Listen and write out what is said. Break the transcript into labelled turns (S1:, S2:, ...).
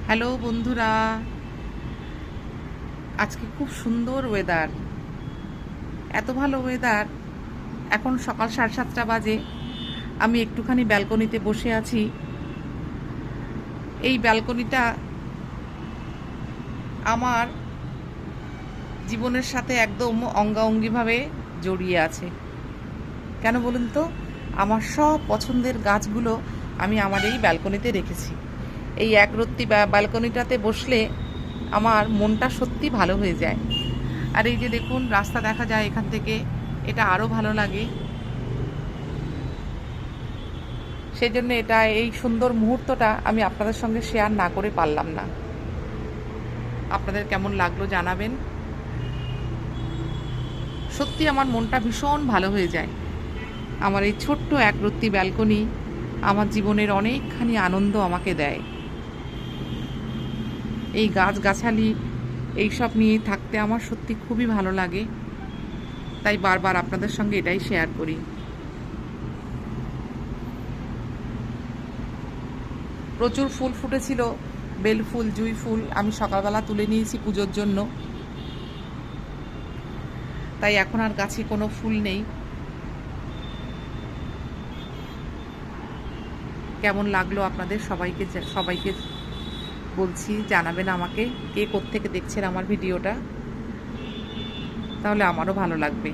S1: Hello বন্ধুরা, আজকে খুব সুন্দর ওয়েদার, এত ভালো ওয়েদার। এখন সকাল 7:30 বাজে। আমি একটুখানি ব্যালকনিতে বসে আছি। এই ব্যালকনিটা আমার জীবনের সাথে একদম অঙ্গাঅঙ্গিভাবে জড়িয়ে আছে। কেন বলুন তো? আমার সব পছন্দের গাছগুলো আমি আমার এই ব্যালকনিতে রেখেছি। এই একরত্তি ব্যালকনিটাতে বসলে আমার মনটা সত্যি ভালো হয়ে যায়। আর এই যে দেখুন, রাস্তা দেখা যায় এখান থেকে, এটা আরও ভালো লাগে। সেই জন্য এই সুন্দর মুহূর্তটা আমি আপনাদের সঙ্গে শেয়ার না করে পারলাম না। আপনাদের কেমন লাগলো জানাবেন। সত্যি আমার মনটা ভীষণ ভালো হয়ে যায়। আমার এই ছোট্ট একরত্তি ব্যালকনি আমার জীবনের অনেকখানি আনন্দ আমাকে দেয়। এই গাছগাছালি এইসব নিয়ে থাকতে আমার সত্যি খুবই ভালো লাগে। তাই বারবার আপনাদের সঙ্গে এটাই শেয়ার করি। প্রচুর ফুল ফুটেছিল, বেল ফুল, জুঁই ফুল আমি সকালবেলা তুলে নিয়েছি পুজোর জন্য। তাই এখন আর গাছে কোনো ফুল নেই। কেমন লাগলো আপনাদের সবাইকে বলছি, জানাবেন আমাকে কে কোত্থেকে দেখছেন আমার ভিডিওটা, তাহলে আমারও ভালো লাগবে।